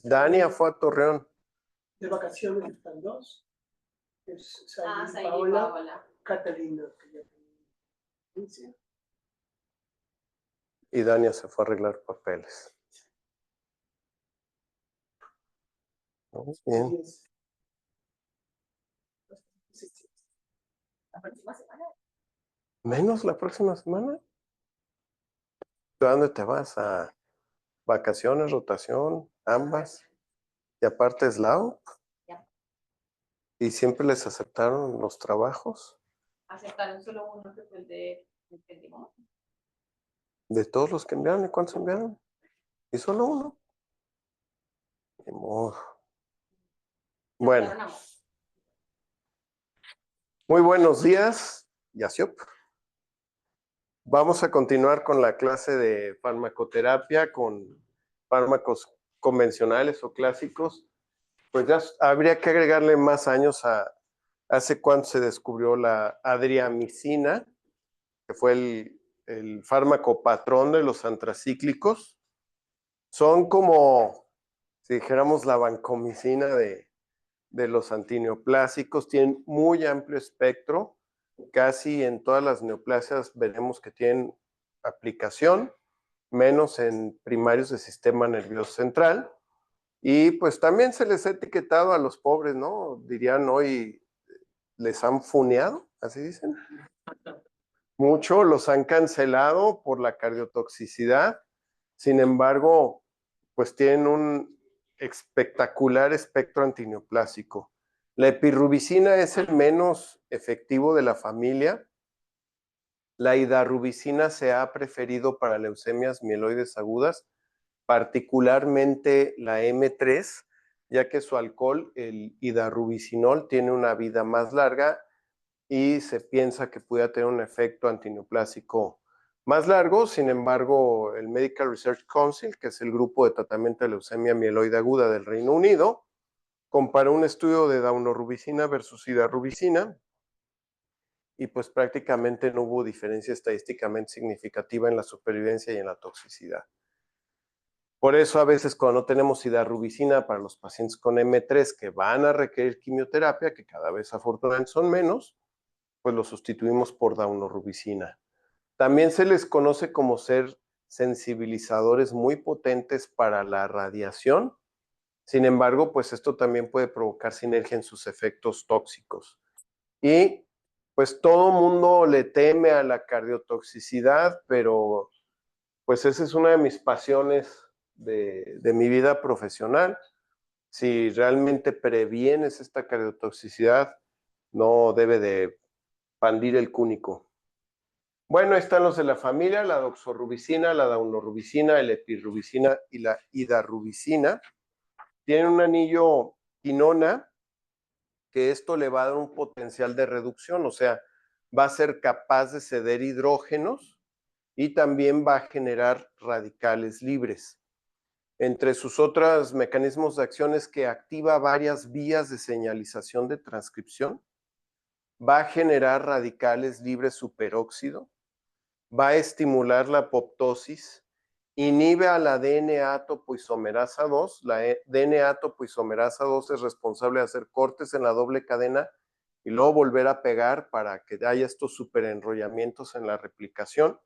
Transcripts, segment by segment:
Dania fue a Torreón. De vacaciones están dos. Saily Y y Paola. Paola. Catalina, que ya tiene 15. Y Dania se fue a arreglar papeles. Muy bien. 10. La próxima semana. ¿Menos la próxima semana? ¿A dónde te vas? ¿A vacaciones, rotación, ambas? Y aparte es lao. Ya. ¿Y siempre les aceptaron los trabajos? Aceptaron solo uno, que fue el de Entendimos. De todos los que enviaron, ¿y cuántos enviaron? ¿Y solo uno? Ni modo. Bueno. Muy buenos días, Yasiop. Vamos a continuar con la clase de farmacoterapia con fármacos convencionales o clásicos. Pues ya habría que agregarle más años a hace cuánto se descubrió la adriamicina, que fue el fármaco patrón de los antracíclicos. Son como, si dijéramos, la vancomicina de los antineoplásicos. Tienen muy amplio espectro. Casi en todas las neoplasias veremos que tienen aplicación, menos en primarios del sistema nervioso central. Y pues también se les ha etiquetado a los pobres, ¿no? Dirían hoy, les han funeado, así dicen. Mucho los han cancelado por la cardiotoxicidad. Sin embargo, pues tienen un espectacular espectro antineoplásico. La epirubicina es el menos efectivo de la familia. La hidarubicina se ha preferido para leucemias mieloides agudas, particularmente la M3, ya que su alcohol, el hidarubicinol, tiene una vida más larga y se piensa que pudiera tener un efecto antineoplásico más largo. Sin embargo, el Medical Research Council, que es el grupo de tratamiento de leucemia mieloide aguda del Reino Unido, comparó un estudio de daunorubicina versus hidarubicina y pues prácticamente no hubo diferencia estadísticamente significativa en la supervivencia y en la toxicidad. Por eso a veces cuando no tenemos hidarubicina para los pacientes con M3 que van a requerir quimioterapia, que cada vez afortunadamente son menos, pues lo sustituimos por daunorubicina. También se les conoce como ser sensibilizadores muy potentes para la radiación. Sin embargo, pues esto también puede provocar sinergia en sus efectos tóxicos. Y pues todo mundo le teme a la cardiotoxicidad, pero pues esa es una de mis pasiones de mi vida profesional. Si realmente previenes esta cardiotoxicidad, no debe de pandir el cúnico. Bueno, están los de la familia, la doxorubicina, la daunorubicina, la epirubicina y la hidarubicina. Tienen un anillo quinona, que esto le va a dar un potencial de reducción, o sea, va a ser capaz de ceder hidrógenos y también va a generar radicales libres. Entre sus otros mecanismos de acción es que activa varias vías de señalización de transcripción, va a generar radicales libres superóxido, va a estimular la apoptosis, inhibe a la DNA topoisomerasa 2. La DNA topoisomerasa 2 es responsable de hacer cortes en la doble cadena y luego volver a pegar para que haya estos superenrollamientos en la replicación.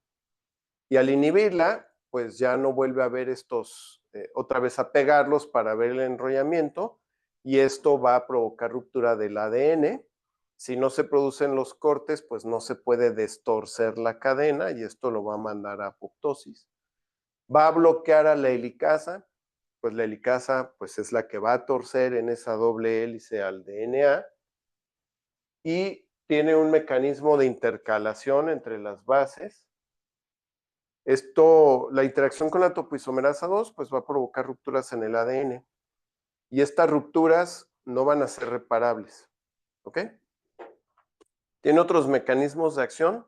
Y al inhibirla, pues ya no vuelve a haber estos, otra vez a pegarlos para ver el enrollamiento, y esto va a provocar ruptura del ADN. Si no se producen los cortes, pues no se puede destorcer la cadena y esto lo va a mandar a apoptosis. Va a bloquear a la helicasa, pues la helicasa pues es la que va a torcer en esa doble hélice al DNA y tiene un mecanismo de intercalación entre las bases. Esto, la interacción con la topoisomerasa 2 pues va a provocar rupturas en el ADN y estas rupturas no van a ser reparables, ¿ok? Tiene otros mecanismos de acción.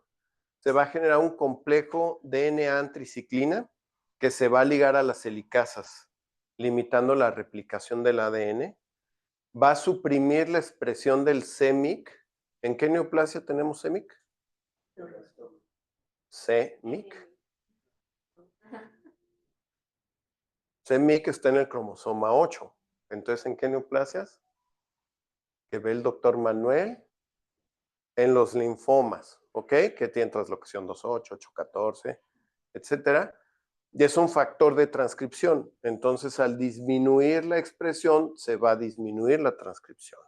Se va a generar un complejo DNA-antriciclina que se va a ligar a las helicasas, limitando la replicación del ADN. Va a suprimir la expresión del CEMIC. ¿En qué neoplasia tenemos CEMIC? CEMIC. CMYC está en el cromosoma 8. Entonces, ¿en qué neoplasias? Que ve el doctor Manuel en los linfomas, ¿ok? Que tienen translocación 2.8, 8.14, etcétera. Y es un factor de transcripción. Entonces, al disminuir la expresión, se va a disminuir la transcripción.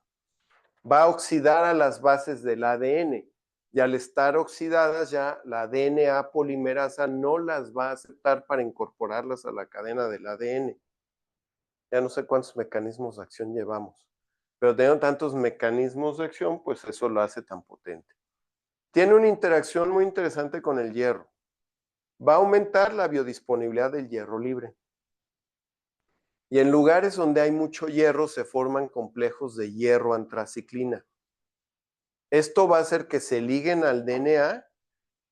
Va a oxidar a las bases del ADN. Y al estar oxidadas ya, la DNA polimerasa no las va a aceptar para incorporarlas a la cadena del ADN. Ya no sé cuántos mecanismos de acción llevamos. Pero teniendo tantos mecanismos de acción, pues eso lo hace tan potente. Tiene una interacción muy interesante con el hierro. Va a aumentar la biodisponibilidad del hierro libre. Y en lugares donde hay mucho hierro se forman complejos de hierro antraciclina. Esto va a hacer que se liguen al DNA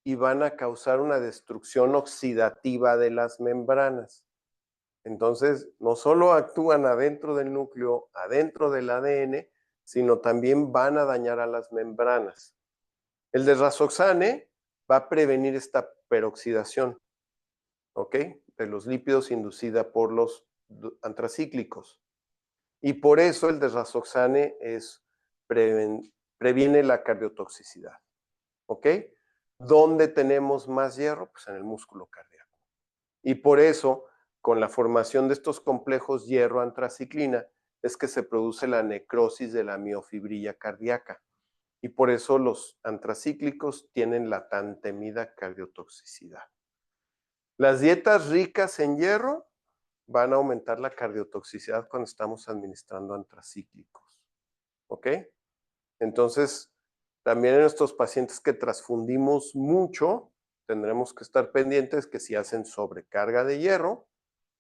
y van a causar una destrucción oxidativa de las membranas. Entonces, no solo actúan adentro del núcleo, adentro del ADN, sino también van a dañar a las membranas. El desrazoxane va a prevenir esta peroxidación, ¿ok? De los lípidos inducida por los antracíclicos. Y por eso el desrazoxane previene la cardiotoxicidad, ¿ok? ¿Dónde tenemos más hierro? Pues en el músculo cardíaco. Y por eso, con la formación de estos complejos hierro-antraciclina, es que se produce la necrosis de la miofibrilla cardíaca. Y por eso los antracíclicos tienen la tan temida cardiotoxicidad. Las dietas ricas en hierro van a aumentar la cardiotoxicidad cuando estamos administrando antracíclicos. ¿Ok? Entonces, también en estos pacientes que transfundimos mucho, tendremos que estar pendientes que si hacen sobrecarga de hierro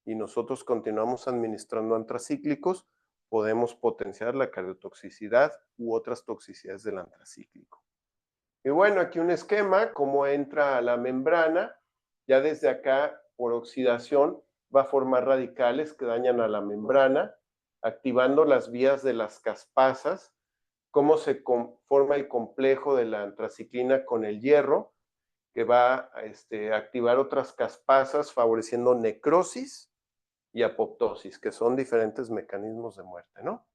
y nosotros continuamos administrando antracíclicos, podemos potenciar la cardiotoxicidad u otras toxicidades del antracíclico. Y bueno, aquí un esquema, cómo entra a la membrana. Ya desde acá, por oxidación, va a formar radicales que dañan a la membrana, activando las vías de las caspasas, cómo se forma el complejo de la antraciclina con el hierro, que va a activar otras caspasas, favoreciendo necrosis y apoptosis, que son diferentes mecanismos de muerte, ¿no?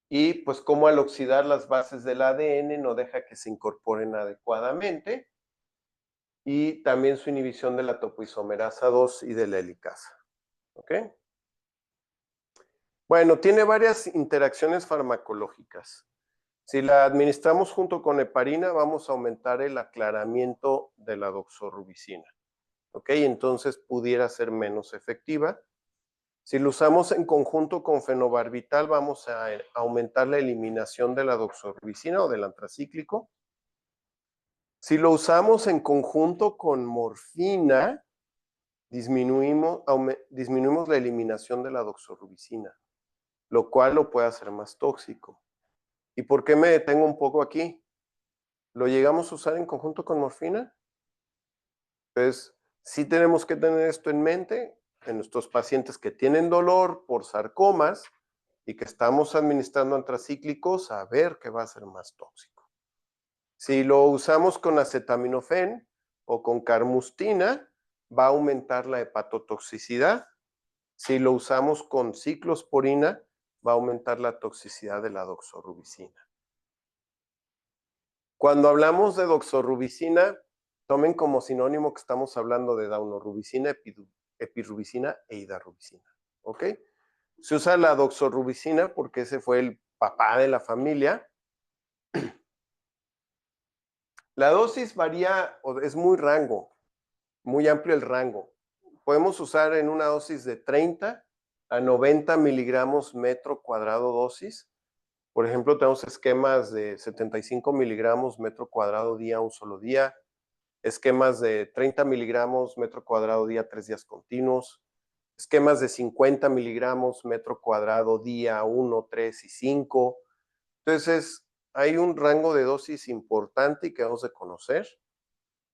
Y pues cómo al oxidar las bases del ADN no deja que se incorporen adecuadamente, y también su inhibición de la topoisomerasa 2 y de la helicasa. ¿Ok? Bueno, tiene varias interacciones farmacológicas. Si la administramos junto con heparina, vamos a aumentar el aclaramiento de la doxorubicina. ¿Ok? Entonces pudiera ser menos efectiva. Si lo usamos en conjunto con fenobarbital, vamos a aumentar la eliminación de la doxorubicina o del antracíclico. Si lo usamos en conjunto con morfina, disminuimos la eliminación de la doxorubicina, lo cual lo puede hacer más tóxico. ¿Y por qué me detengo un poco aquí? ¿Lo llegamos a usar en conjunto con morfina? Pues sí tenemos que tener esto en mente en nuestros pacientes que tienen dolor por sarcomas y que estamos administrando antracíclicos, a ver qué va a ser más tóxico. Si lo usamos con acetaminofén o con carmustina, va a aumentar la hepatotoxicidad. Si lo usamos con ciclosporina, va a aumentar la toxicidad de la doxorubicina. Cuando hablamos de doxorubicina, tomen como sinónimo que estamos hablando de daunorubicina, epirubicina e hidarubicina. ¿Ok? Se usa la doxorubicina porque ese fue el papá de la familia. La dosis varía, es muy amplio el rango. Podemos usar en una dosis de 30 a 90 miligramos metro cuadrado dosis. Por ejemplo, tenemos esquemas de 75 miligramos metro cuadrado día, un solo día. Esquemas de 30 miligramos metro cuadrado día, 3 días continuos. Esquemas de 50 miligramos metro cuadrado día, 1, 3 y 5. Entonces, hay un rango de dosis importante y que vamos a conocer.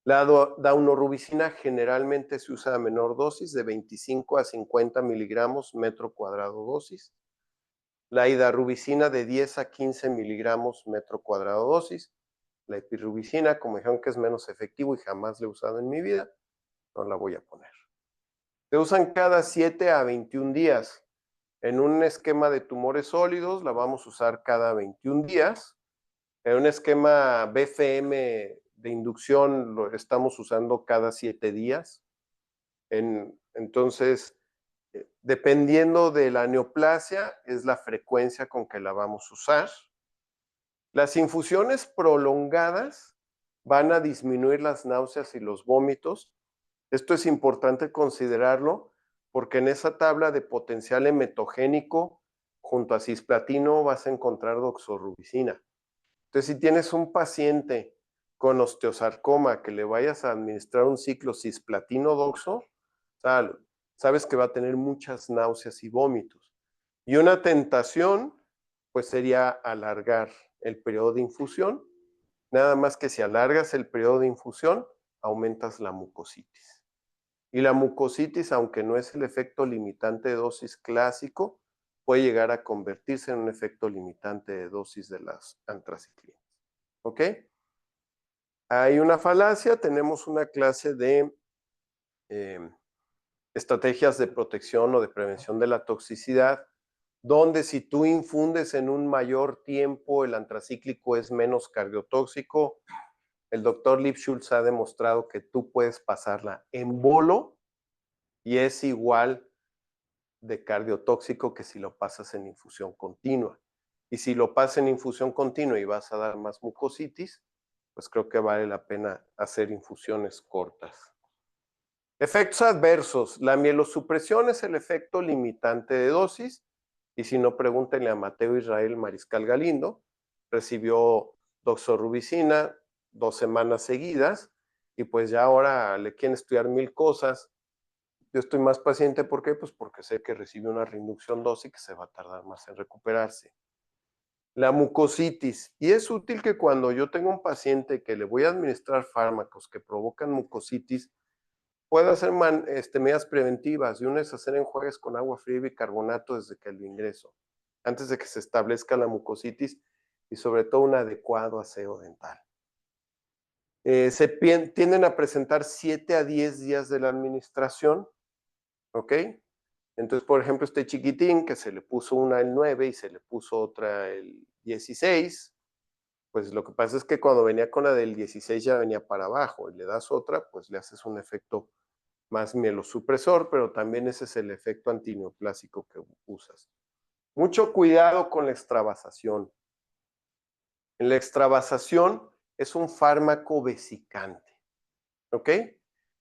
La daunorubicina generalmente se usa a menor dosis, de 25 a 50 miligramos metro cuadrado dosis. La hidarubicina de 10 a 15 miligramos metro cuadrado dosis. La epirubicina, como dijeron que es menos efectivo y jamás la he usado en mi vida, no la voy a poner. Se usan cada 7 a 21 días. En un esquema de tumores sólidos la vamos a usar cada 21 días. En un esquema BFM de inducción lo estamos usando cada 7 días. Entonces, dependiendo de la neoplasia, es la frecuencia con que la vamos a usar. Las infusiones prolongadas van a disminuir las náuseas y los vómitos. Esto es importante considerarlo porque en esa tabla de potencial emetogénico, junto a cisplatino, vas a encontrar doxorubicina. Entonces, si tienes un paciente con osteosarcoma que le vayas a administrar un ciclo cisplatino doxo, sabes que va a tener muchas náuseas y vómitos. Y una tentación, pues sería alargar el periodo de infusión. Nada más que si alargas el periodo de infusión, aumentas la mucositis. Y la mucositis, aunque no es el efecto limitante de dosis clásico, puede llegar a convertirse en un efecto limitante de dosis de las antraciclinas. ¿Ok? Hay una falacia, tenemos una clase de estrategias de protección o de prevención de la toxicidad, donde si tú infundes en un mayor tiempo, el antracíclico es menos cardiotóxico. El doctor Lipschultz ha demostrado que tú puedes pasarla en bolo y es igual de cardiotóxico que si lo pasas en infusión continua. Y si lo pasas en infusión continua y vas a dar más mucositis, pues creo que vale la pena hacer infusiones cortas. Efectos adversos. La mielosupresión es el efecto limitante de dosis. Y si no, pregúntenle a Mateo Israel Mariscal Galindo. Recibió doxorubicina 2 semanas seguidas y pues ya ahora le quieren estudiar 1000 cosas. Yo estoy más paciente, ¿por qué? Pues porque sé que recibe una reinducción dosis y que se va a tardar más en recuperarse. La mucositis. Y es útil que cuando yo tengo un paciente que le voy a administrar fármacos que provocan mucositis, pueda hacer medidas preventivas y una es hacer enjuagues con agua fría y bicarbonato desde que lo ingreso, antes de que se establezca la mucositis y sobre todo un adecuado aseo dental. Tienden a presentar 7 a 10 días de la administración, ¿ok? Entonces, por ejemplo, este chiquitín que se le puso una el 9 y se le puso otra el 16, pues lo que pasa es que cuando venía con la del 16 ya venía para abajo y le das otra, pues le haces un efecto más mielosupresor, pero también ese es el efecto antineoplásico que usas. Mucho cuidado con la extravasación. En la extravasación es un fármaco vesicante, ¿ok?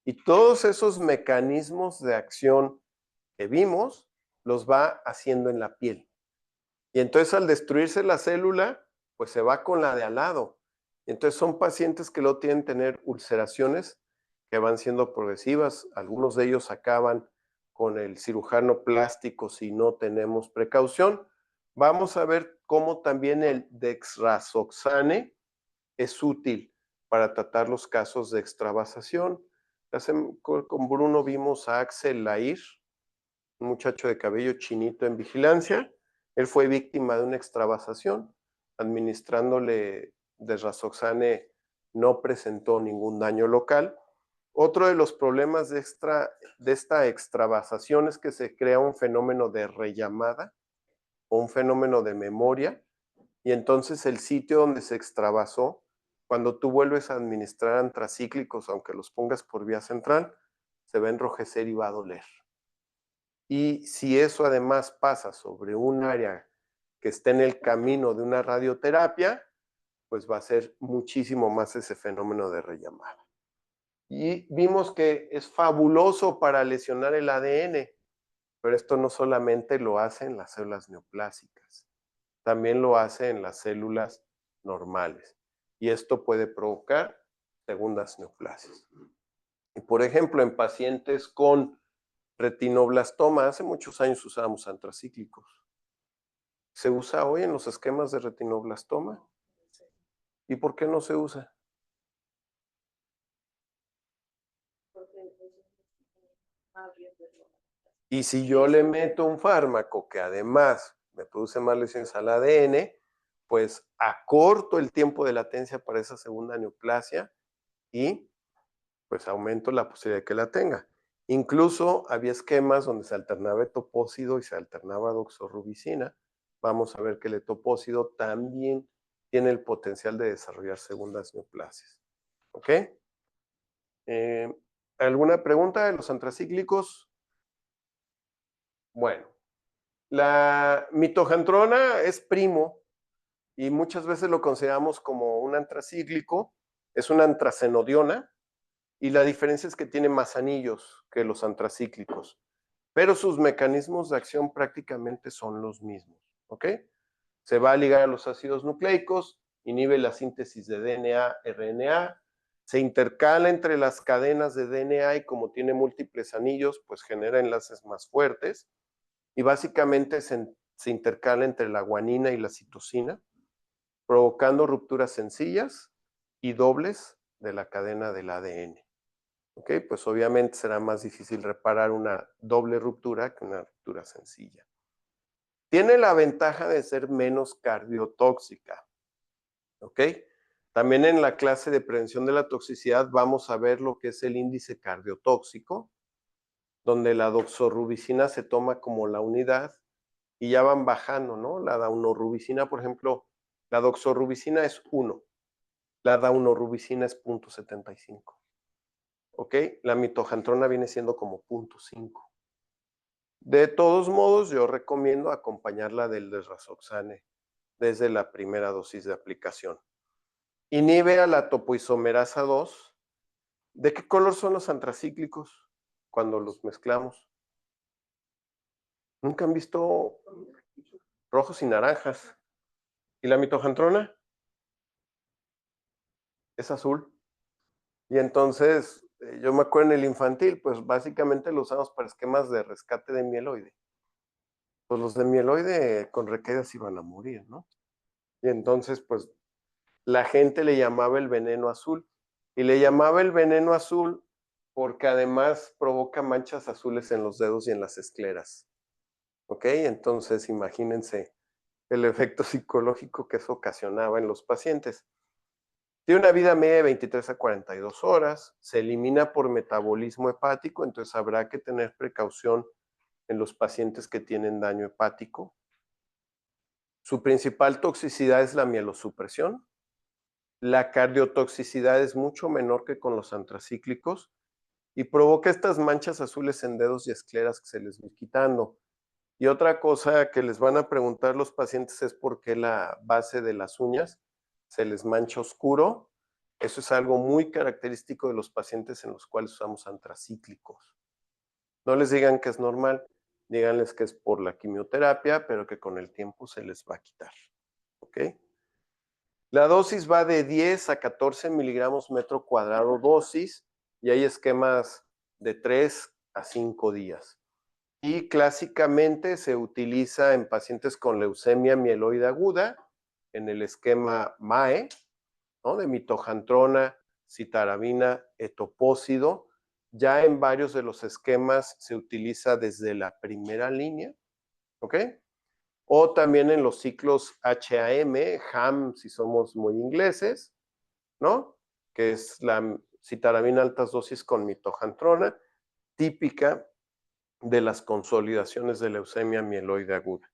Y todos esos mecanismos de acción que vimos los va haciendo en la piel. Y entonces al destruirse la célula, pues se va con la de al lado. Y entonces son pacientes que luego tienen que tener ulceraciones que van siendo progresivas. Algunos de ellos acaban con el cirujano plástico si no tenemos precaución. Vamos a ver cómo también el dexrazoxane es útil para tratar los casos de extravasación. Con Bruno vimos a Axel Lair, un muchacho de cabello chinito en vigilancia. Él fue víctima de una extravasación. Administrándole desrazoxane no presentó ningún daño local. Otro de los problemas de esta extravasación es que se crea un fenómeno de rellamada o un fenómeno de memoria, y entonces el sitio donde se extravasó, cuando tú vuelves a administrar antracíclicos, aunque los pongas por vía central, se va a enrojecer y va a doler. Y si eso además pasa sobre un área que está en el camino de una radioterapia, pues va a ser muchísimo más ese fenómeno de rellamada. Y vimos que es fabuloso para lesionar el ADN, pero esto no solamente lo hace en las células neoplásicas, también lo hace en las células normales. Y esto puede provocar segundas neoplasias. Y por ejemplo, en pacientes con retinoblastoma, hace muchos años usábamos antracíclicos. ¿Se usa hoy en los esquemas de retinoblastoma? ¿Y por qué no se usa? Y si yo le meto un fármaco que además me produce más lesiones al ADN, pues acorto el tiempo de latencia para esa segunda neoplasia y pues aumento la posibilidad de que la tenga. Incluso había esquemas donde se alternaba etopósido y se alternaba doxorubicina. Vamos a ver que el etopósido también tiene el potencial de desarrollar segundas neoplasias. ¿Ok? ¿Alguna pregunta de los antracíclicos? Bueno, la mitojantrona es primo y muchas veces lo consideramos como un antracíclico. Es una antracenodiona y la diferencia es que tiene más anillos que los antracíclicos, pero sus mecanismos de acción prácticamente son los mismos. ¿Ok? Se va a ligar a los ácidos nucleicos, inhibe la síntesis de DNA, RNA, se intercala entre las cadenas de DNA y como tiene múltiples anillos, pues genera enlaces más fuertes y básicamente se intercala entre la guanina y la citosina, provocando rupturas sencillas y dobles de la cadena del ADN. ¿Ok? Pues obviamente será más difícil reparar una doble ruptura que una ruptura sencilla. Tiene la ventaja de ser menos cardiotóxica. ¿Ok? También en la clase de prevención de la toxicidad vamos a ver lo que es el índice cardiotóxico, donde la doxorubicina se toma como la unidad y ya van bajando, ¿no? La daunorubicina, por ejemplo, la doxorubicina es 1, la daunorubicina es 0.75. ¿Ok? La mitojantrona viene siendo como 0.5. De todos modos, yo recomiendo acompañarla del desrazoxane desde la primera dosis de aplicación. Inhibe a la topoisomerasa 2. ¿De qué color son los antracíclicos cuando los mezclamos? ¿Nunca han visto rojos y naranjas? ¿Y la mitojantrona? Es azul. Y entonces, yo me acuerdo en el infantil, pues básicamente lo usamos para esquemas de rescate de mieloide. Pues los de mieloide con recaídas iban a morir, ¿no? Y entonces, pues la gente le llamaba el veneno azul. Y le llamaba el veneno azul porque además provoca manchas azules en los dedos y en las escleras. ¿Ok? Entonces, imagínense el efecto psicológico que eso ocasionaba en los pacientes. Tiene una vida media de 23 a 42 horas, se elimina por metabolismo hepático, entonces habrá que tener precaución en los pacientes que tienen daño hepático. Su principal toxicidad es la mielosupresión. La cardiotoxicidad es mucho menor que con los antracíclicos y provoca estas manchas azules en dedos y escleras que se les van quitando. Y otra cosa que les van a preguntar los pacientes es por qué la base de las uñas se les mancha oscuro. Eso es algo muy característico de los pacientes en los cuales usamos antracíclicos. No les digan que es normal, díganles que es por la quimioterapia, pero que con el tiempo se les va a quitar. ¿Ok? La dosis va de 10 a 14 miligramos metro cuadrado dosis y hay esquemas de 3 a 5 días. Y clásicamente se utiliza en pacientes con leucemia mieloide aguda, en el esquema MAE, ¿no? De mitojantrona, citarabina, etopósido. Ya en varios de los esquemas se utiliza desde la primera línea, ¿ok? O también en los ciclos HAM si somos muy ingleses, ¿no? Que es la citarabina altas dosis con mitojantrona, típica de las consolidaciones de leucemia mieloide aguda.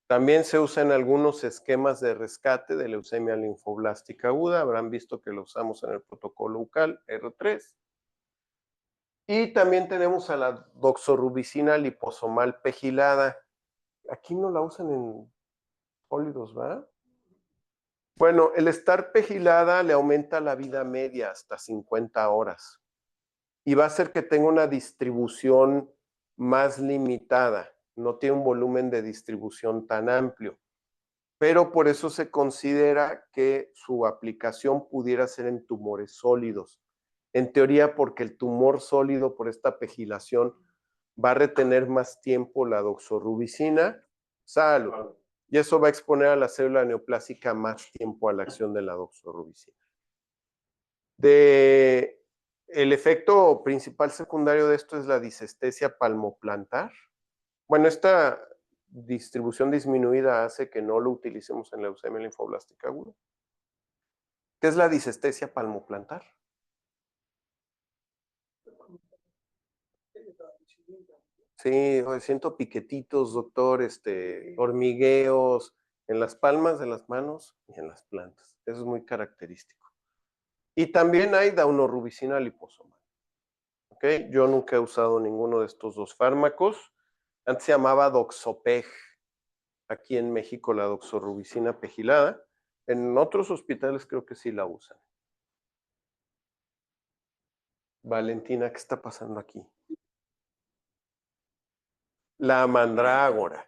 También se usa en algunos esquemas de rescate de leucemia linfoblástica aguda. Habrán visto que lo usamos en el protocolo UCAL R3. Y también tenemos a la doxorubicina liposomal pegilada. Aquí no la usan en sólidos, ¿verdad? Bueno, el estar pegilada le aumenta la vida media hasta 50 horas y va a hacer que tenga una distribución más limitada, no tiene un volumen de distribución tan amplio, pero por eso se considera que su aplicación pudiera ser en tumores sólidos. En teoría, porque el tumor sólido por esta pegilación va a retener más tiempo la doxorubicina, salud. Y eso va a exponer a la célula neoplásica más tiempo a la acción de la doxorubicina. El efecto principal secundario de esto es la disestesia palmoplantar. Bueno, esta distribución disminuida hace que no lo utilicemos en leucemia linfoblástica aguda. ¿Qué es la disestesia palmoplantar? Sí, siento piquetitos, doctor, hormigueos en las palmas de las manos y en las plantas. Eso es muy característico. Y también hay daunorubicina liposomal. ¿Ok? Yo nunca he usado ninguno de estos dos fármacos. Antes se llamaba Doxopeg. Aquí en México la doxorubicina pegilada. En otros hospitales creo que sí la usan. Valentina, ¿qué está pasando aquí? La mandrágora.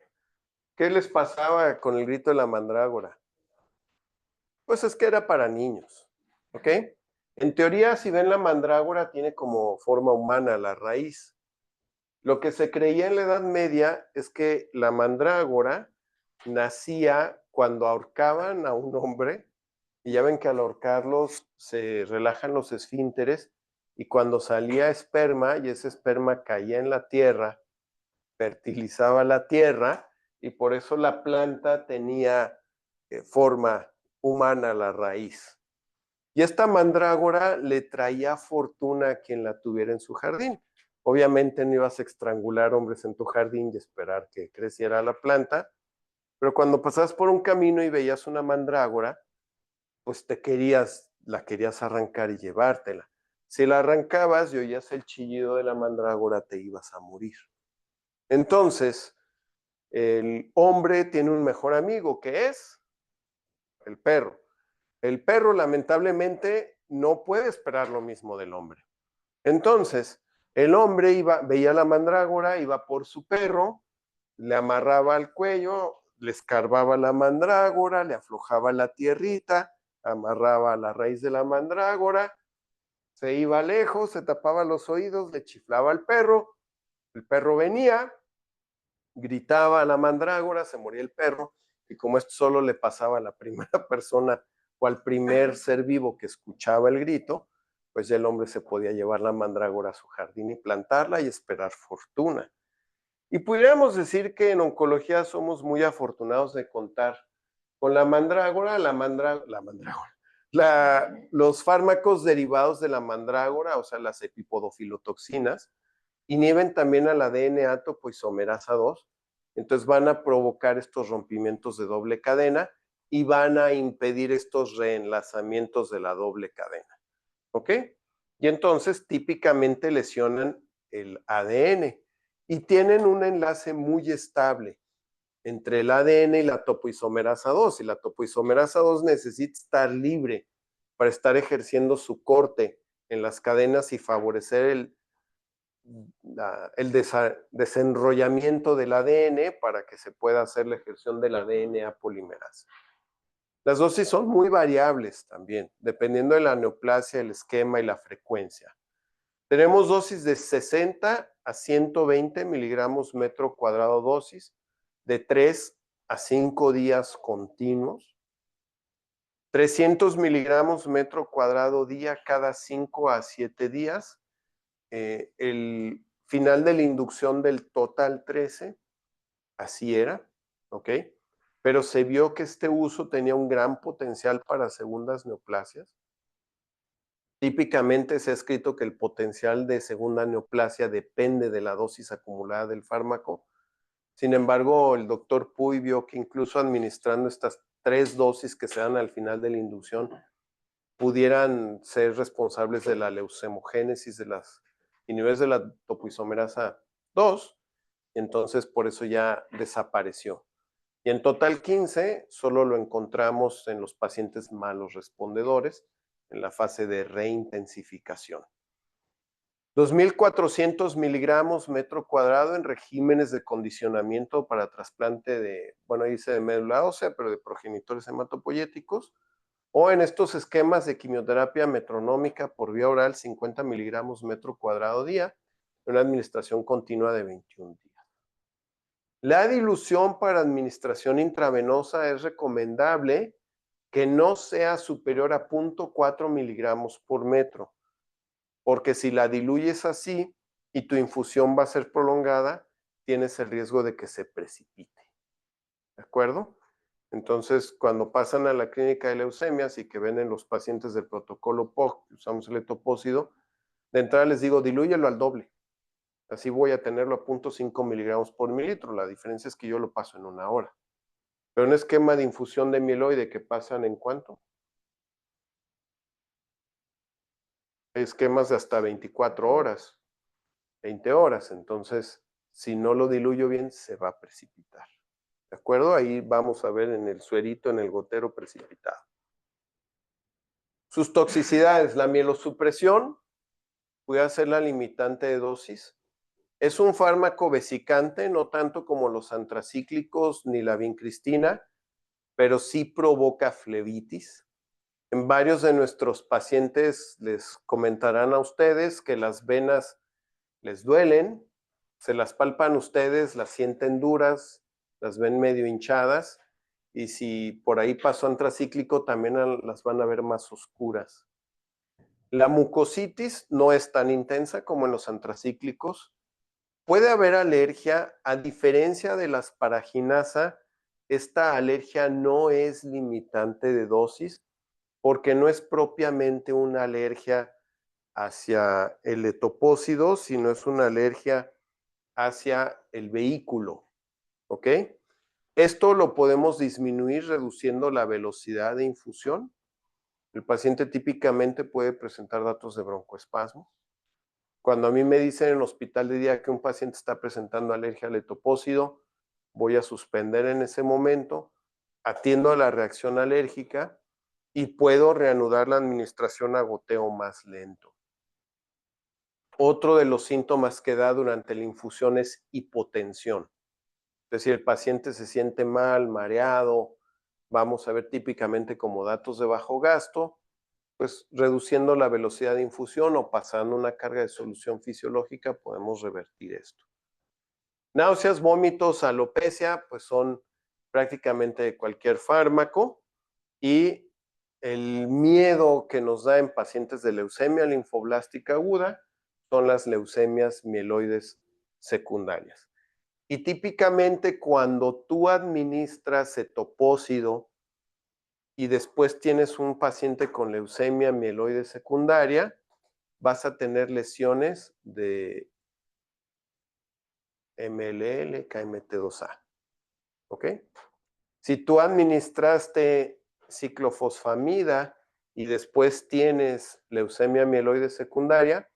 ¿Qué les pasaba con el grito de la mandrágora? Pues es que era para niños, ¿ok? En teoría, si ven la mandrágora, tiene como forma humana la raíz. Lo que se creía en la Edad Media es que la mandrágora nacía cuando ahorcaban a un hombre, y ya ven que al ahorcarlos se relajan los esfínteres, y cuando salía esperma, y ese esperma caía en la tierra, fertilizaba la tierra, y por eso la planta tenía forma humana la raíz. Y esta mandrágora le traía fortuna a quien la tuviera en su jardín. Obviamente no ibas a estrangular hombres en tu jardín y esperar que creciera la planta, pero cuando pasabas por un camino y veías una mandrágora, pues la querías arrancar y llevártela. Si la arrancabas y oías el chillido de la mandrágora, te ibas a morir. Entonces, el hombre tiene un mejor amigo, que es el perro. El perro, lamentablemente, no puede esperar lo mismo del hombre. Entonces, el hombre veía la mandrágora, iba por su perro, le amarraba al cuello, le escarbaba la mandrágora, le aflojaba la tierrita, amarraba la raíz de la mandrágora, se iba lejos, se tapaba los oídos, le chiflaba al perro, el perro venía, gritaba a la mandrágora, se moría el perro, y como esto solo le pasaba a la primera persona o al primer ser vivo que escuchaba el grito, pues ya el hombre se podía llevar la mandrágora a su jardín y plantarla y esperar fortuna. Y pudiéramos decir que en oncología somos muy afortunados de contar con la mandrágora, los fármacos derivados de la mandrágora, o sea, las epipodofilotoxinas, inhiben también al ADN topoisomerasa 2, entonces van a provocar estos rompimientos de doble cadena y van a impedir estos reenlazamientos de la doble cadena, ¿ok? Y entonces típicamente lesionan el ADN y tienen un enlace muy estable entre el ADN y la topoisomerasa 2, y la topoisomerasa 2 necesita estar libre para estar ejerciendo su corte en las cadenas y favorecer el desenrollamiento del ADN para que se pueda hacer la ejerción del ADN a polimerasa. Las dosis son muy variables también, dependiendo de la neoplasia, el esquema y la frecuencia. Tenemos dosis de 60 a 120 miligramos metro cuadrado dosis, de 3 a 5 días continuos. 300 miligramos metro cuadrado día cada 5 a 7 días. El final de la inducción del total 13, así era, ¿ok? Pero se vio que este uso tenía un gran potencial para segundas neoplasias. Típicamente se ha escrito que el potencial de segunda neoplasia depende de la dosis acumulada del fármaco. Sin embargo, el doctor Puy vio que incluso administrando estas 3 dosis que se dan al final de la inducción, pudieran ser responsables de la leucemogénesis de las inhibidores de la topoisomerasa 2, y entonces por eso ya desapareció. Y en total 15 solo lo encontramos en los pacientes malos respondedores en la fase de reintensificación. 2.400 miligramos metro cuadrado en regímenes de condicionamiento para trasplante de, bueno, dice de médula ósea, pero de progenitores hematopoyéticos, o en estos esquemas de quimioterapia metronómica por vía oral, 50 miligramos metro cuadrado día, en una administración continua de 21 días. La dilución para administración intravenosa es recomendable que no sea superior a 0.4 miligramos por metro, porque si la diluyes así y tu infusión va a ser prolongada, tienes el riesgo de que se precipite. ¿De acuerdo? Entonces, cuando pasan a la clínica de leucemias y que ven en los pacientes del protocolo POC, usamos el etopósido, de entrada les digo, dilúyelo al doble. Así voy a tenerlo a 0.5 miligramos por mililitro. La diferencia es que yo lo paso en 1 hora. Pero un esquema de infusión de mieloide que pasan en ¿cuánto? Esquemas de hasta 24 horas, 20 horas. Entonces, si no lo diluyo bien, se va a precipitar. ¿De acuerdo? Ahí vamos a ver en el suerito, en el gotero precipitado. Sus toxicidades, la mielosupresión, puede ser la limitante de dosis. Es un fármaco vesicante, no tanto como los antracíclicos ni la vincristina, pero sí provoca flebitis. En varios de nuestros pacientes les comentarán a ustedes que las venas les duelen, se las palpan ustedes, las sienten duras, las ven medio hinchadas, y si por ahí pasó antracíclico, también las van a ver más oscuras. La mucositis no es tan intensa como en los antracíclicos. Puede haber alergia, a diferencia de la asparaginasa, esta alergia no es limitante de dosis porque no es propiamente una alergia hacia el etopósido, sino es una alergia hacia el vehículo, ¿ok? Esto lo podemos disminuir reduciendo la velocidad de infusión. El paciente típicamente puede presentar datos de broncoespasmo. Cuando a mí me dicen en el hospital de día que un paciente está presentando alergia al etopósido, voy a suspender en ese momento, atiendo a la reacción alérgica y puedo reanudar la administración a goteo más lento. Otro de los síntomas que da durante la infusión es hipotensión. Es decir, el paciente se siente mal, mareado, vamos a ver típicamente como datos de bajo gasto, pues reduciendo la velocidad de infusión o pasando una carga de solución fisiológica podemos revertir esto. Náuseas, vómitos, alopecia, pues son prácticamente de cualquier fármaco y el miedo que nos da en pacientes de leucemia linfoblástica aguda son las leucemias mieloides secundarias. Y típicamente cuando tú administras etopósido y después tienes un paciente con leucemia mieloide secundaria, vas a tener lesiones de MLL, KMT2A. ¿Ok? Si tú administraste ciclofosfamida y después tienes leucemia mieloide secundaria,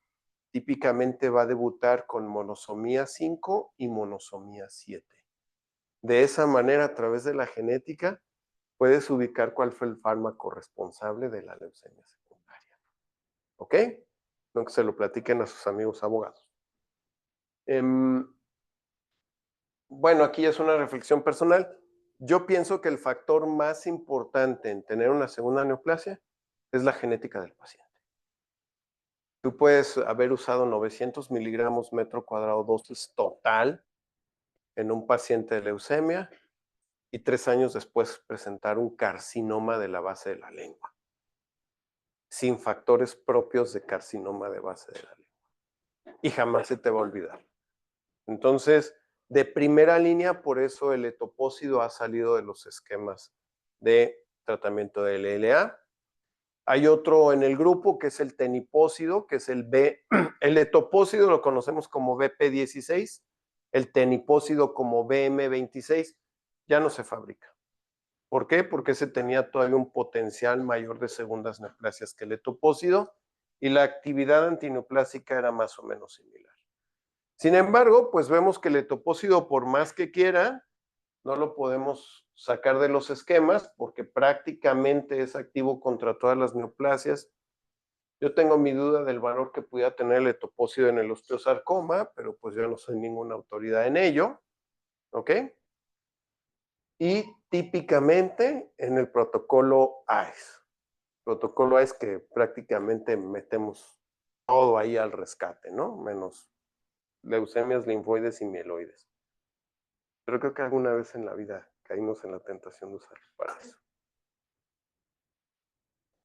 típicamente va a debutar con monosomía 5 y monosomía 7. De esa manera, a través de la genética, puedes ubicar cuál fue el fármaco responsable de la leucemia secundaria. ¿Ok? No que se lo platiquen a sus amigos abogados. Bueno, aquí es una reflexión personal. Yo pienso que el factor más importante en tener una segunda neoplasia es la genética del paciente. Tú puedes haber usado 900 miligramos metro cuadrado dosis total en un paciente de leucemia y 3 años después presentar un carcinoma de la base de la lengua, sin factores propios de carcinoma de base de la lengua. Y jamás se te va a olvidar. Entonces, de primera línea, por eso el etopósido ha salido de los esquemas de tratamiento de LLA. Hay otro en el grupo que es el tenipósido, que es el B. El etopósido lo conocemos como BP16, el tenipósido como BM26, ya no se fabrica. ¿Por qué? Porque ese tenía todavía un potencial mayor de segundas neoplasias que el etopósido y la actividad antineoplásica era más o menos similar. Sin embargo, pues vemos que el etopósido, por más que quiera, no lo podemos sacar de los esquemas porque prácticamente es activo contra todas las neoplasias. Yo tengo mi duda del valor que pudiera tener el etopósido en el osteosarcoma, pero pues yo no soy ninguna autoridad en ello, ¿ok? Y típicamente en el protocolo AES. Protocolo AES que prácticamente metemos todo ahí al rescate, ¿no? Menos leucemias linfoides y mieloides. Pero creo que alguna vez en la vida caímos en la tentación de usarlo para eso.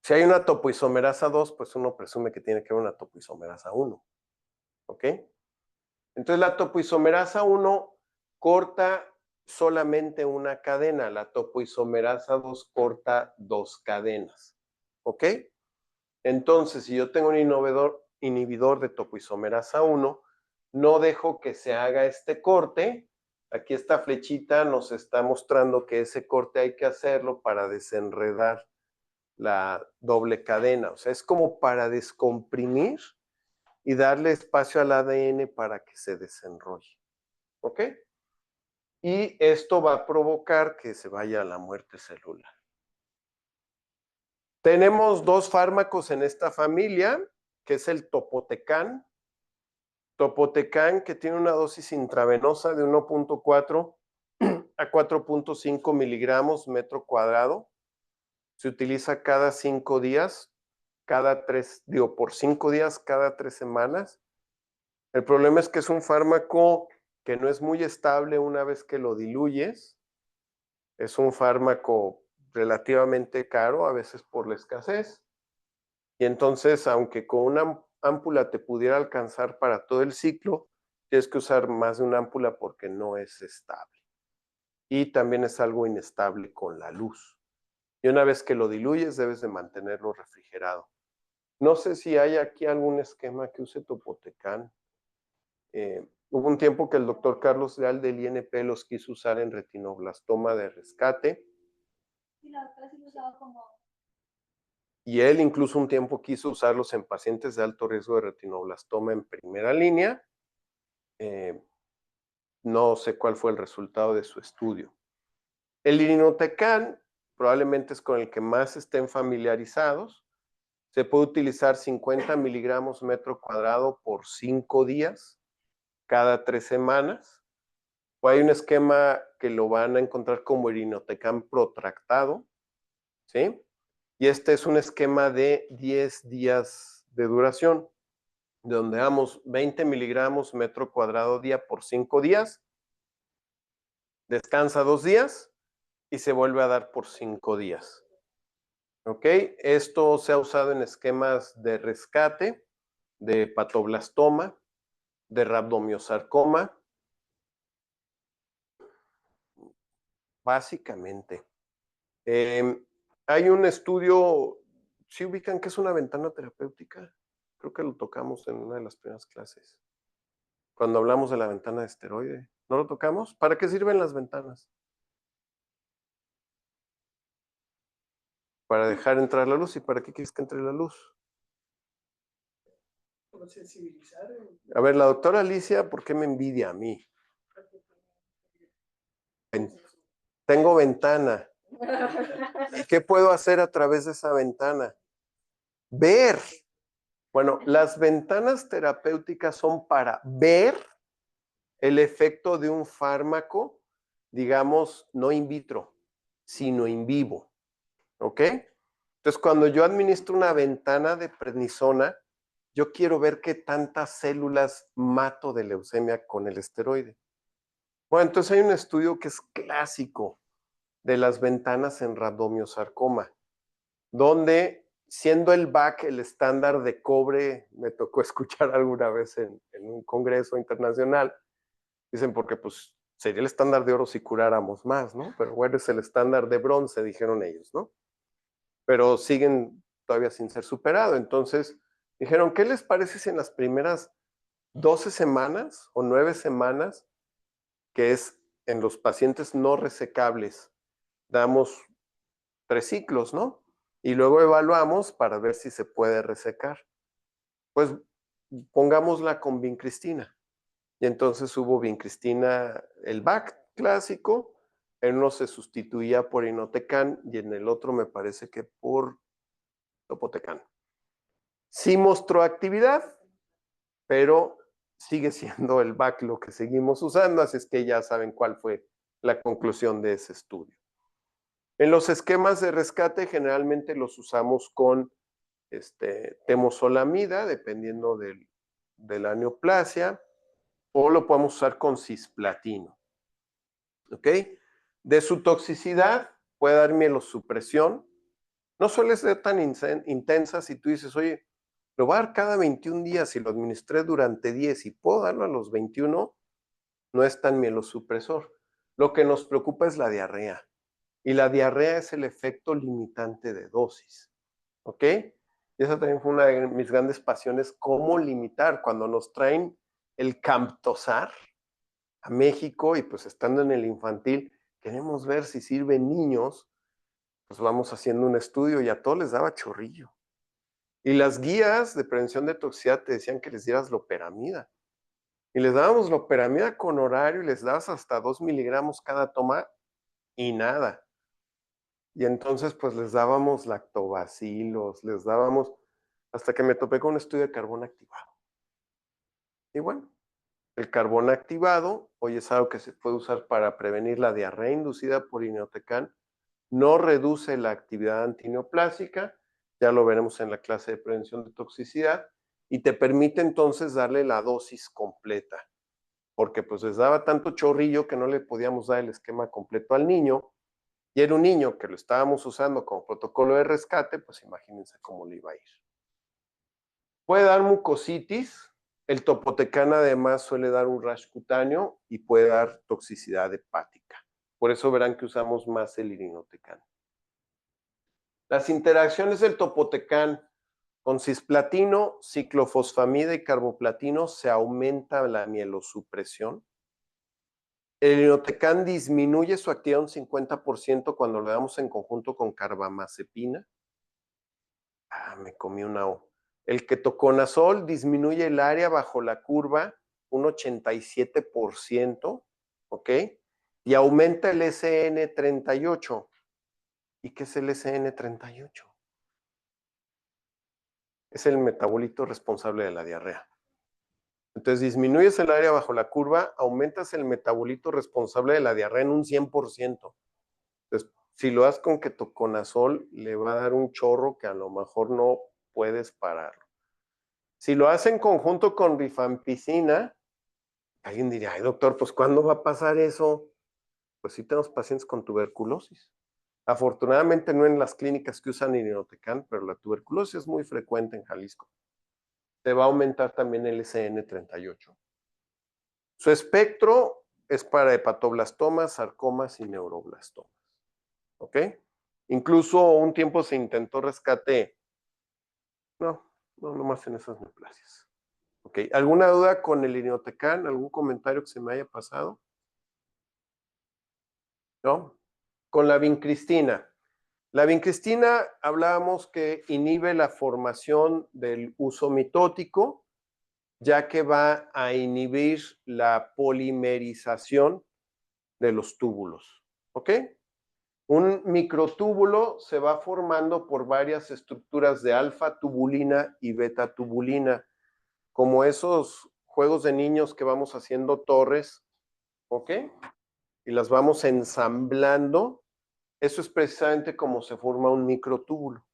Si hay una topoisomerasa 2, pues uno presume que tiene que haber una topoisomerasa 1. ¿Ok? Entonces la topoisomerasa 1 corta solamente una cadena, la topoisomerasa 2 corta 2 cadenas. ¿Ok? Entonces, si yo tengo un inhibidor de topoisomerasa 1, no dejo que se haga este corte. Aquí esta flechita nos está mostrando que ese corte hay que hacerlo para desenredar la doble cadena. O sea, es como para descomprimir y darle espacio al ADN para que se desenrolle. ¿Ok? Y esto va a provocar que se vaya a la muerte celular. Tenemos dos fármacos en esta familia, que es el Topotecan. Topotecan, que tiene una dosis intravenosa de 1.4 a 4.5 miligramos metro cuadrado. Se utiliza cada 5 días, por 5 días, cada 3 semanas. El problema es que es un fármaco que no es muy estable una vez que lo diluyes. Es un fármaco relativamente caro, a veces por la escasez. Y entonces, aunque con una ámpula te pudiera alcanzar para todo el ciclo, tienes que usar más de una ámpula porque no es estable. Y también es algo inestable con la luz. Y una vez que lo diluyes, debes de mantenerlo refrigerado. No sé si hay aquí algún esquema que use Topotecan. Hubo un tiempo que el doctor Carlos Leal del INP los quiso usar en retinoblastoma de rescate. Sí, la doctora sí lo usaba como... Y él incluso un tiempo quiso usarlos en pacientes de alto riesgo de retinoblastoma en primera línea. No sé cuál fue el resultado de su estudio. El irinotecan probablemente es con el que más estén familiarizados. Se puede utilizar 50 miligramos metro cuadrado por 5 días, cada 3 semanas. O hay un esquema que lo van a encontrar como irinotecan protractado, ¿sí? Y este es un esquema de 10 días de duración, donde damos 20 miligramos metro cuadrado día por 5 días, descansa 2 días y se vuelve a dar por 5 días. ¿Ok? Esto se ha usado en esquemas de rescate, de patoblastoma, de rabdomiosarcoma, básicamente. Hay un estudio, ¿sí ubican qué es una ventana terapéutica? Creo que lo tocamos en una de las primeras clases. Cuando hablamos de la ventana de esteroide. ¿No lo tocamos? ¿Para qué sirven las ventanas? Para dejar entrar la luz. ¿Y para qué quieres que entre la luz? Por sensibilizar. A ver, la doctora Alicia, ¿por qué me envidia a mí? Tengo ventana. ¿Y qué puedo hacer a través de esa ventana? Ver. Bueno, las ventanas terapéuticas son para ver el efecto de un fármaco, digamos, no in vitro, sino in vivo. ¿Ok? Entonces, cuando yo administro una ventana de prednisona, yo quiero ver qué tantas células mato de leucemia con el esteroide. Bueno, entonces hay un estudio que es clásico de las ventanas en rabdomiosarcoma, donde siendo el BAC el estándar de cobre, me tocó escuchar alguna vez en un congreso internacional, dicen porque pues sería el estándar de oro si curáramos más, ¿no? Pero bueno, es el estándar de bronce, dijeron ellos, ¿no? Pero siguen todavía sin ser superado. Entonces, dijeron, ¿qué les parece si en las primeras 12 semanas o 9 semanas, que es en los pacientes no resecables, damos 3 ciclos, ¿no? Y luego evaluamos para ver si se puede resecar. Pues pongámosla con vincristina. Y entonces hubo vincristina, el BAC clásico, en uno se sustituía por inotecan y en el otro me parece que por topotecan. Sí mostró actividad, pero sigue siendo el BAC lo que seguimos usando, así es que ya saben cuál fue la conclusión de ese estudio. En los esquemas de rescate generalmente los usamos con temozolomida, dependiendo de la neoplasia, o lo podemos usar con cisplatino. ¿Ok? De su toxicidad puede dar mielosupresión. No suele ser tan intensa si tú dices, oye, lo voy a dar cada 21 días y lo administré durante 10 y puedo darlo a los 21, no es tan mielosupresor. Lo que nos preocupa es la diarrea. Y la diarrea es el efecto limitante de dosis. ¿Ok? Y esa también fue una de mis grandes pasiones, cómo limitar cuando nos traen el Camptosar a México y pues estando en el infantil, queremos ver si sirve en niños, pues vamos haciendo un estudio y a todos les daba chorrillo. Y las guías de prevención de toxicidad te decían que les dieras loperamida. Y les dábamos loperamida con horario y les dabas hasta 2 miligramos cada toma y nada. Y entonces pues les dábamos lactobacilos, les dábamos, hasta que me topé con un estudio de carbón activado. Y bueno, el carbón activado hoy es algo que se puede usar para prevenir la diarrea inducida por inotecan, no reduce la actividad antineoplásica, ya lo veremos en la clase de prevención de toxicidad, y te permite entonces darle la dosis completa, porque pues les daba tanto chorrillo que no le podíamos dar el esquema completo al niño, y era un niño que lo estábamos usando como protocolo de rescate, pues imagínense cómo le iba a ir. Puede dar mucositis, el topotecan además suele dar un rash cutáneo y puede dar toxicidad hepática. Por eso verán que usamos más el irinotecan. Las interacciones del topotecan con cisplatino, ciclofosfamida y carboplatino se aumenta la mielosupresión. El irinotecan disminuye su actividad un 50% cuando lo damos en conjunto con carbamazepina. Me comí una O. El ketoconazol disminuye el área bajo la curva un 87%, ¿ok? Y aumenta el SN38. ¿Y qué es el SN38? Es el metabolito responsable de la diarrea. Entonces disminuyes el área bajo la curva, aumentas el metabolito responsable de la diarrea en un 100%. Entonces, si lo das con ketoconazol, le va a dar un chorro que a lo mejor no puedes pararlo. Si lo hace en conjunto con rifampicina, alguien diría, ay doctor, pues ¿cuándo va a pasar eso? Pues sí tenemos pacientes con tuberculosis. Afortunadamente no en las clínicas que usan irinotecan, pero la tuberculosis es muy frecuente en Jalisco. Se va a aumentar también el SN38. Su espectro es para hepatoblastomas, sarcomas y neuroblastomas. ¿Ok? Incluso un tiempo se intentó rescate. No más en esas neoplasias. ¿Ok? ¿Alguna duda con el irinotecan? ¿Algún comentario que se me haya pasado? ¿No? Con la vincristina. La vincristina hablábamos que inhibe la formación del uso mitótico, ya que va a inhibir la polimerización de los túbulos. ¿Ok? Un microtúbulo se va formando por varias estructuras de alfa-tubulina y beta-tubulina, como esos juegos de niños que vamos haciendo torres, ¿ok? Y las vamos ensamblando. Eso es precisamente como se forma un microtúbulo.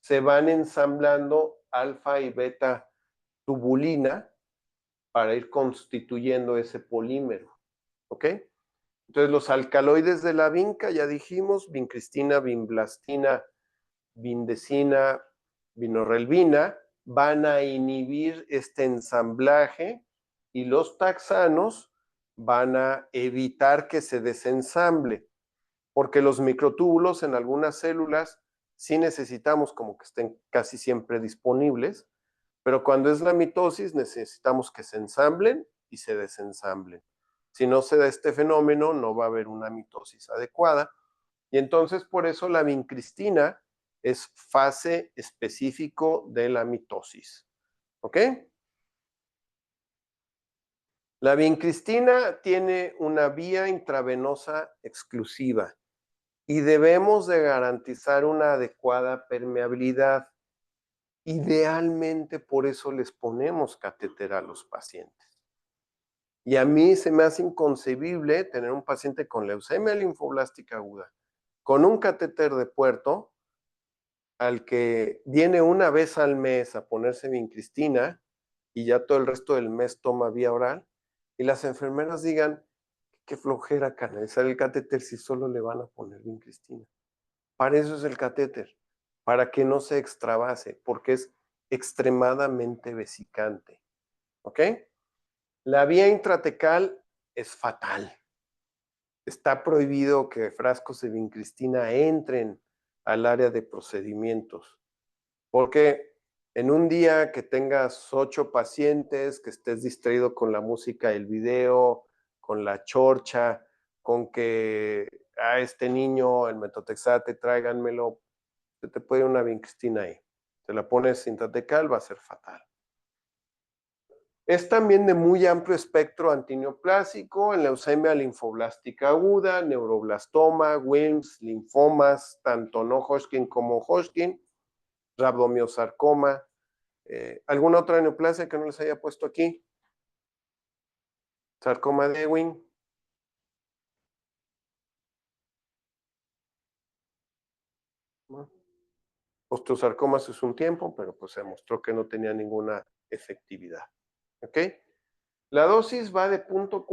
Se van ensamblando alfa y beta tubulina para ir constituyendo ese polímero, ¿ok? Entonces los alcaloides de la vinca, ya dijimos, vincristina, vinblastina, vindecina, vinorelbina, van a inhibir este ensamblaje y los taxanos van a evitar que se desensamble, porque los microtúbulos en algunas células sí necesitamos como que estén casi siempre disponibles, pero cuando es la mitosis necesitamos que se ensamblen y se desensamblen. Si no se da este fenómeno, no va a haber una mitosis adecuada. Y entonces por eso la vincristina es fase específico de la mitosis. ¿Ok? La vincristina tiene una vía intravenosa exclusiva y debemos de garantizar una adecuada permeabilidad. Idealmente por eso les ponemos catéter a los pacientes. Y a mí se me hace inconcebible tener un paciente con leucemia linfoblástica aguda, con un catéter de puerto, al que viene una vez al mes a ponerse vincristina y ya todo el resto del mes toma vía oral, y las enfermeras digan, qué flojera canalizar el catéter si solo le van a poner vincristina. Para eso es el catéter, para que no se extravase, porque es extremadamente vesicante. ¿Ok? La vía intratecal es fatal. Está prohibido que frascos de vincristina entren al área de procedimientos, porque En un día que tengas 8 pacientes, que estés distraído con la música, el video, con la chorcha, con que a este niño, el metotrexate, tráiganmelo, se te puede ir una vincristina ahí. Te la pones sintatecal, va a ser fatal. Es también de muy amplio espectro antineoplásico en leucemia linfoblástica aguda, neuroblastoma, Wilms, linfomas, tanto no Hodgkin como Hodgkin, rabdomiosarcoma. ¿Alguna otra neoplasia que no les haya puesto aquí? Sarcoma de Ewing. Osteosarcomas es un tiempo, pero pues se mostró que no tenía ninguna efectividad. ¿Ok? La dosis va de 0.4,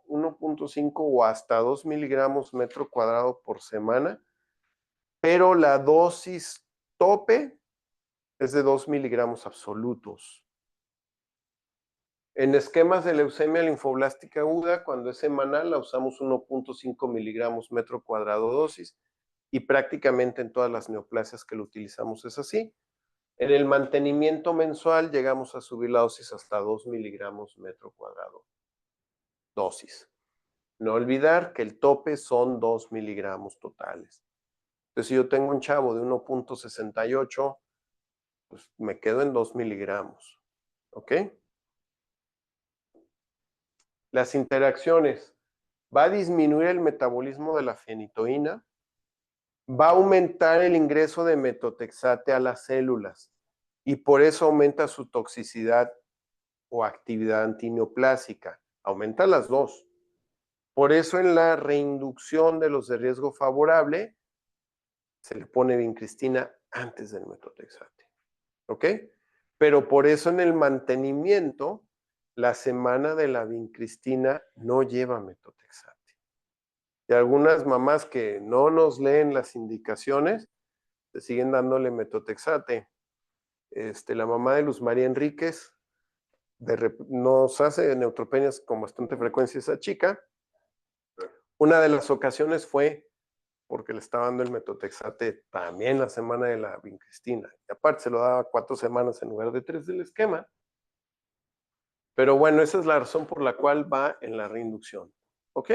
1.5 o hasta 2 miligramos metro cuadrado por semana, pero la dosis tope es de 2 miligramos absolutos. En esquemas de leucemia linfoblástica aguda, cuando es semanal, la usamos 1.5 miligramos metro cuadrado dosis, y prácticamente en todas las neoplasias que lo utilizamos es así. En el mantenimiento mensual llegamos a subir la dosis hasta 2 miligramos metro cuadrado dosis. No olvidar que el tope son 2 miligramos totales. Entonces, si yo tengo un chavo de 1.68, pues me quedo en 2 miligramos. ¿Ok? Las interacciones. Va a disminuir el metabolismo de la fenitoína. Va a aumentar el ingreso de metotrexate a las células. Y por eso aumenta su toxicidad o actividad antineoplásica. Aumenta las dos. Por eso en la reinducción de los de riesgo favorable se le pone vincristina antes del metotrexate. ¿Ok? Pero por eso en el mantenimiento, la semana de la vincristina no lleva metotrexate. Y algunas mamás que no nos leen las indicaciones, se siguen dándole metotrexate. La mamá de Luz María Enríquez nos hace neutropenias con bastante frecuencia esa chica. Una de las ocasiones fue porque le estaba dando el metotrexate también la semana de la vincristina. Y aparte se lo daba 4 semanas en lugar de 3 del esquema. Pero bueno, esa es la razón por la cual va en la reinducción. ¿Ok?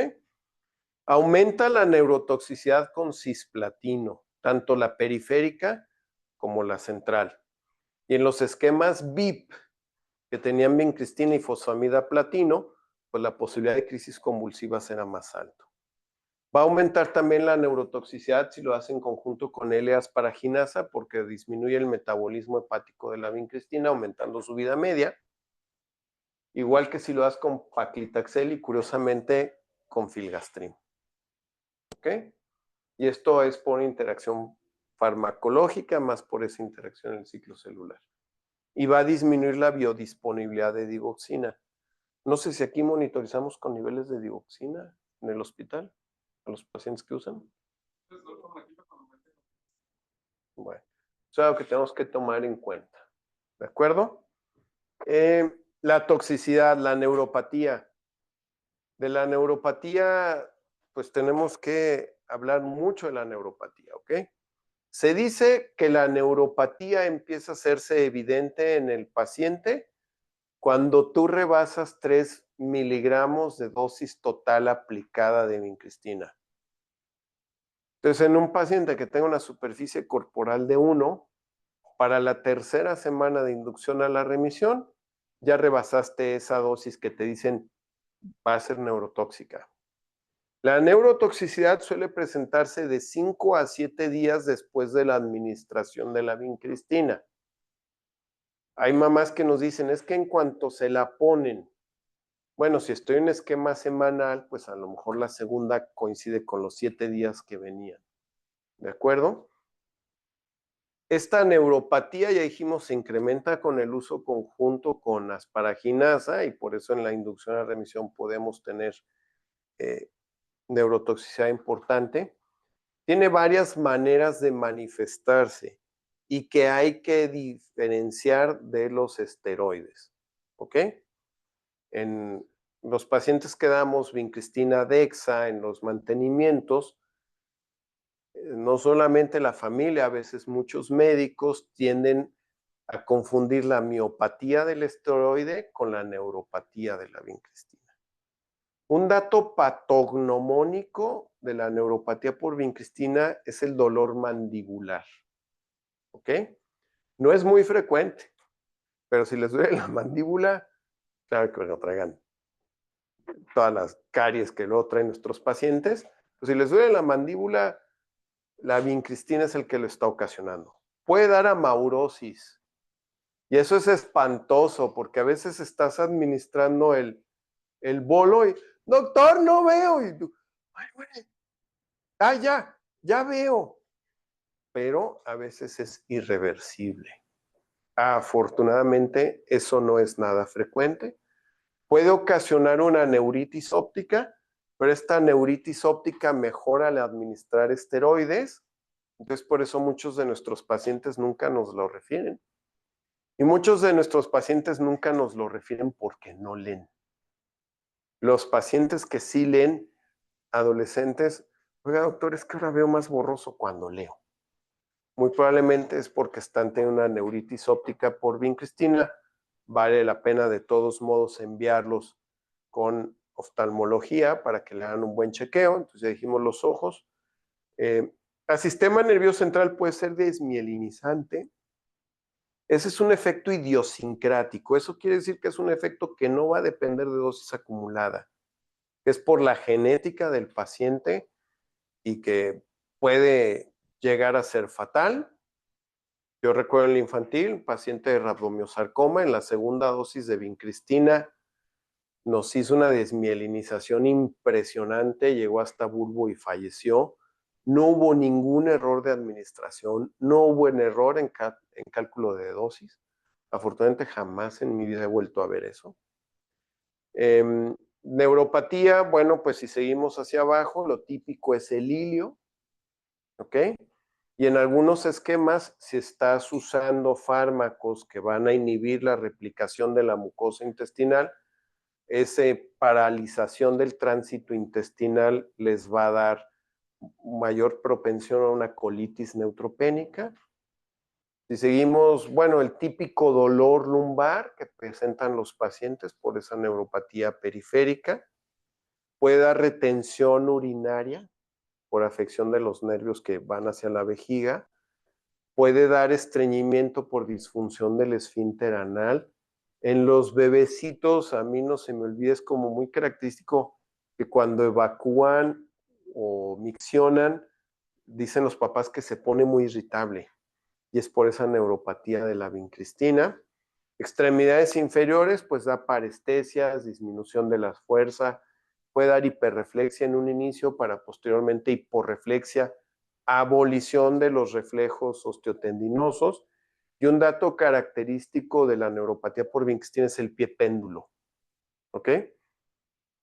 Aumenta la neurotoxicidad con cisplatino, tanto la periférica como la central. Y en los esquemas VIP que tenían vincristina y fosfamida platino, pues la posibilidad de crisis convulsivas era más alto. Va a aumentar también la neurotoxicidad si lo hace en conjunto con L-asparaginasa porque disminuye el metabolismo hepático de la vincristina, aumentando su vida media. Igual que si lo haces con paclitaxel y curiosamente con filgastrin. ¿Ok? Y esto es por interacción farmacológica más por esa interacción en el ciclo celular. Y va a disminuir la biodisponibilidad de digoxina. No sé si aquí monitorizamos con niveles de digoxina en el hospital a los pacientes que usan. Bueno, es algo que tenemos que tomar en cuenta. ¿De acuerdo? La toxicidad, la neuropatía. De la neuropatía, pues tenemos que hablar mucho de la neuropatía, ¿ok? Se dice que la neuropatía empieza a hacerse evidente en el paciente cuando tú rebasas 3 miligramos de dosis total aplicada de vincristina. Entonces, en un paciente que tenga una superficie corporal de 1, para la tercera semana de inducción a la remisión, ya rebasaste esa dosis que te dicen va a ser neurotóxica. La neurotoxicidad suele presentarse de 5 a 7 días después de la administración de la vincristina. Hay mamás que nos dicen, es que en cuanto se la ponen, bueno, si estoy en esquema semanal, pues a lo mejor la segunda coincide con los 7 días que venían. ¿De acuerdo? Esta neuropatía, ya dijimos, se incrementa con el uso conjunto con asparaginasa y por eso en la inducción a remisión podemos tener neurotoxicidad importante. Tiene varias maneras de manifestarse y que hay que diferenciar de los esteroides. ¿Ok? En los pacientes que damos vincristina dexa en los mantenimientos, no solamente la familia, a veces muchos médicos tienden a confundir la miopatía del esteroide con la neuropatía de la vincristina. Un dato patognomónico de la neuropatía por vincristina es el dolor mandibular. ¿Ok? No es muy frecuente, pero si les duele la mandíbula, claro que no traigan todas las caries que luego traen nuestros pacientes, pues si les duele la mandíbula, la vincristina es el que lo está ocasionando. Puede dar amaurosis, y eso es espantoso, porque a veces estás administrando el bolo y, doctor, no veo, y tú, ay, güey, ya veo, pero a veces es irreversible. Afortunadamente, eso no es nada frecuente. Puede ocasionar una neuritis óptica, pero esta neuritis óptica mejora al administrar esteroides. Entonces, por eso muchos de nuestros pacientes nunca nos lo refieren. Y muchos de nuestros pacientes nunca nos lo refieren porque no leen. Los pacientes que sí leen, adolescentes, oiga, doctor, es que ahora veo más borroso cuando leo. Muy probablemente es porque están teniendo una neuritis óptica por vincristina. Vale la pena de todos modos enviarlos con oftalmología para que le hagan un buen chequeo. Entonces ya dijimos los ojos. El sistema nervioso central puede ser desmielinizante. Ese es un efecto idiosincrático. Eso quiere decir que es un efecto que no va a depender de dosis acumulada. Es por la genética del paciente y que puede llegar a ser fatal. Yo recuerdo en el infantil, un paciente de rabdomiosarcoma, en la segunda dosis de vincristina, nos hizo una desmielinización impresionante, llegó hasta bulbo y falleció. No hubo ningún error de administración, no hubo un error en cálculo de dosis. Afortunadamente jamás en mi vida he vuelto a ver eso. Neuropatía, bueno, pues si seguimos hacia abajo, lo típico es el hilio, ¿ok? Y en algunos esquemas, si estás usando fármacos que van a inhibir la replicación de la mucosa intestinal, esa paralización del tránsito intestinal les va a dar mayor propensión a una colitis neutropénica. Si seguimos, bueno, el típico dolor lumbar que presentan los pacientes por esa neuropatía periférica, puede dar retención urinaria por afección de los nervios que van hacia la vejiga, puede dar estreñimiento por disfunción del esfínter anal. En los bebecitos, a mí no se me olvida, es como muy característico que cuando evacúan o miccionan, dicen los papás que se pone muy irritable y es por esa neuropatía de la vincristina. Extremidades inferiores, pues da parestesias, disminución de la fuerza, puede dar hiperreflexia en un inicio para posteriormente hiporreflexia, abolición de los reflejos osteotendinosos. Y un dato característico de la neuropatía por vincristina es el pie péndulo. ¿Ok?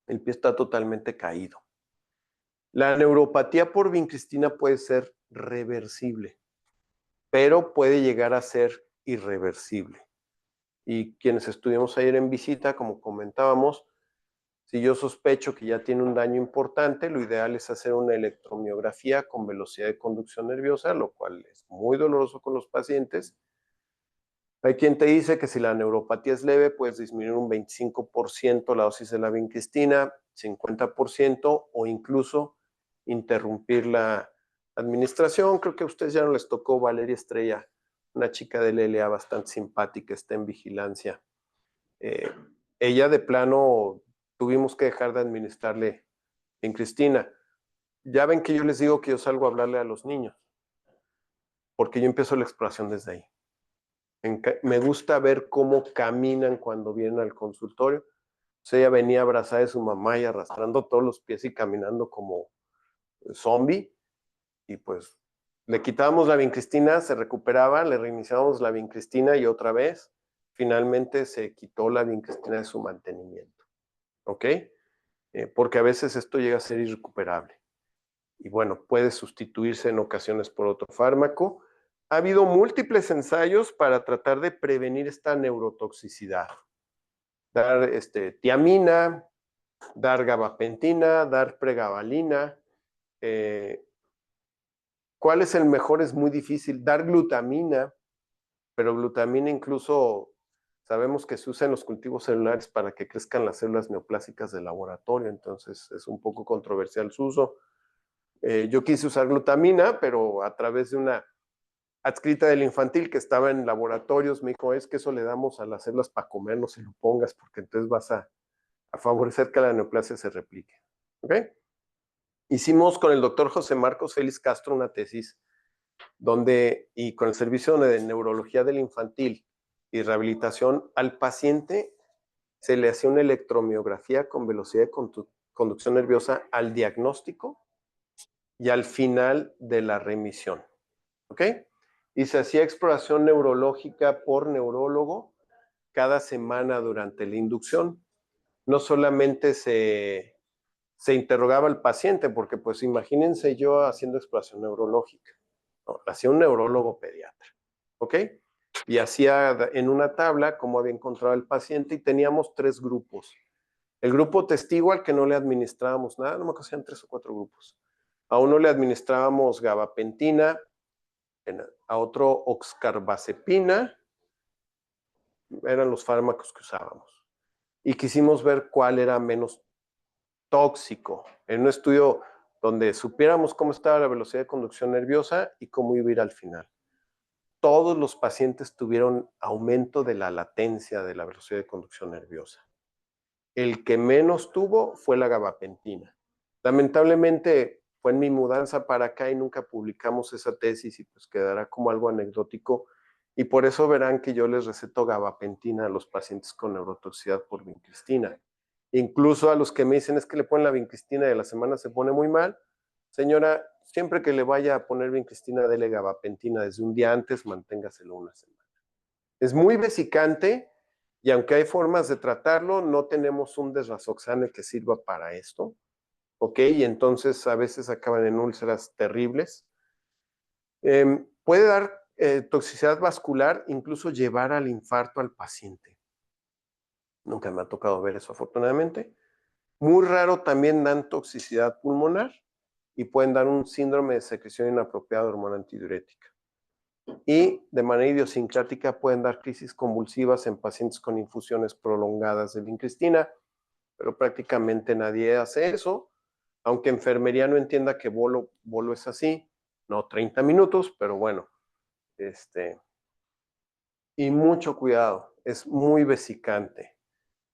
El pie está totalmente caído. La neuropatía por vincristina puede ser reversible, pero puede llegar a ser irreversible. Y quienes estuvimos ayer en visita, como comentábamos, si yo sospecho que ya tiene un daño importante, lo ideal es hacer una electromiografía con velocidad de conducción nerviosa, lo cual es muy doloroso con los pacientes. Hay quien te dice que si la neuropatía es leve, puedes disminuir un 25% la dosis de la vincristina, 50% o incluso interrumpir la administración. Creo que a ustedes ya no les tocó Valeria Estrella, una chica del LA bastante simpática, está en vigilancia. Ella de plano tuvimos que dejar de administrarle vincristina. Ya ven que yo les digo que yo salgo a hablarle a los niños, porque yo empiezo la exploración desde ahí. Me gusta ver cómo caminan cuando vienen al consultorio. O sea, ella venía abrazada de su mamá y arrastrando todos los pies y caminando como zombie. Y pues le quitábamos la vincristina, se recuperaba, le reiniciábamos la vincristina y otra vez. Finalmente se quitó la vincristina de su mantenimiento. ¿Ok? Porque a veces esto llega a ser irrecuperable. Y bueno, puede sustituirse en ocasiones por otro fármaco. Ha habido múltiples ensayos para tratar de prevenir esta neurotoxicidad. Dar tiamina, dar gabapentina, dar pregabalina. ¿Cuál es el mejor? Es muy difícil. Dar glutamina. pero glutamina incluso sabemos que se usa en los cultivos celulares para que crezcan las células neoplásicas del laboratorio, entonces es un poco controversial su uso. Yo quise usar glutamina, pero a través de una adscrita del infantil que estaba en laboratorios, me dijo, es que eso le damos a las células para comer, no se lo pongas, porque entonces vas a favorecer que la neoplasia se replique. ¿Ok? Hicimos con el doctor José Marcos Félix Castro una tesis donde, y con el servicio de neurología del infantil y rehabilitación, al paciente se le hacía una electromiografía con velocidad de conducción nerviosa al diagnóstico y al final de la remisión. ¿Ok? Y se hacía exploración neurológica por neurólogo cada semana durante la inducción. No solamente se interrogaba al paciente, porque pues imagínense yo haciendo exploración neurológica. No, hacía un neurólogo pediatra. ¿Ok? Y hacía en una tabla cómo había encontrado el paciente y teníamos 3 grupos. El grupo testigo al que no le administrábamos nada, no me acuerdo si eran 3 o 4 grupos. A uno le administrábamos gabapentina, a otro oxcarbazepina, eran los fármacos que usábamos. Y quisimos ver cuál era menos tóxico, en un estudio donde supiéramos cómo estaba la velocidad de conducción nerviosa y cómo iba a ir al final. Todos los pacientes tuvieron aumento de la latencia de la velocidad de conducción nerviosa. El que menos tuvo fue la gabapentina. Lamentablemente fue en mi mudanza para acá y nunca publicamos esa tesis y pues quedará como algo anecdótico y por eso verán que yo les receto gabapentina a los pacientes con neurotoxicidad por vincristina. Incluso a los que me dicen es que le ponen la vincristina y a la semana se pone muy mal. Señora, siempre que le vaya a poner vincristina, dele gabapentina desde un día antes, manténgaselo una semana. Es muy vesicante y aunque hay formas de tratarlo, no tenemos un desrazoxane que sirva para esto. ¿Ok? Y entonces a veces acaban en úlceras terribles. Puede dar toxicidad vascular, incluso llevar al infarto al paciente. Nunca me ha tocado ver eso, afortunadamente. Muy raro también dan toxicidad pulmonar y pueden dar un síndrome de secreción inapropiada de hormona antidiurética. Y de manera idiosincrática pueden dar crisis convulsivas en pacientes con infusiones prolongadas de vincristina, pero prácticamente nadie hace eso, aunque enfermería no entienda que bolo es así, no 30 minutos, pero bueno, y mucho cuidado, es muy vesicante.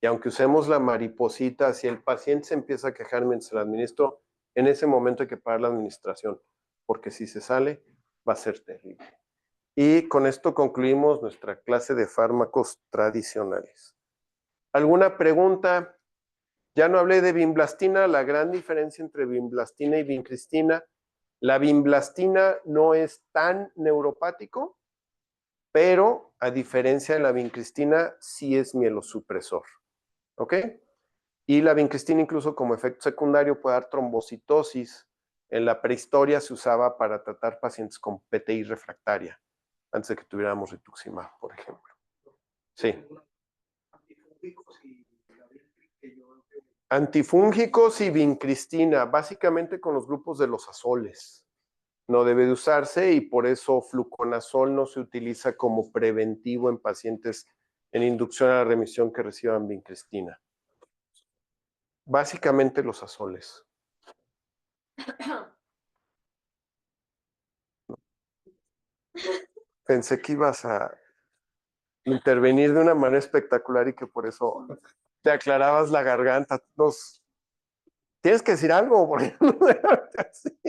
Y aunque usemos la mariposita, si el paciente se empieza a quejar mientras se la administro, en ese momento hay que parar la administración, porque si se sale, va a ser terrible. Y con esto concluimos nuestra clase de fármacos tradicionales. ¿Alguna pregunta? Ya no hablé de vimblastina, la gran diferencia entre vimblastina y vincristina. La vimblastina no es tan neuropático, pero a diferencia de la vincristina, sí es mielosupresor. ¿Ok? Y la vincristina incluso como efecto secundario puede dar trombocitosis. En la prehistoria se usaba para tratar pacientes con PTI refractaria, antes de que tuviéramos rituximab, por ejemplo. Sí. Antifúngicos y vincristina, básicamente con los grupos de los azoles. No debe de usarse y por eso fluconazol no se utiliza como preventivo en pacientes en inducción a la remisión que reciban vincristina. Básicamente los azoles. Pensé que ibas a intervenir de una manera espectacular y que por eso te aclarabas la garganta. Tienes que decir algo, porque no así.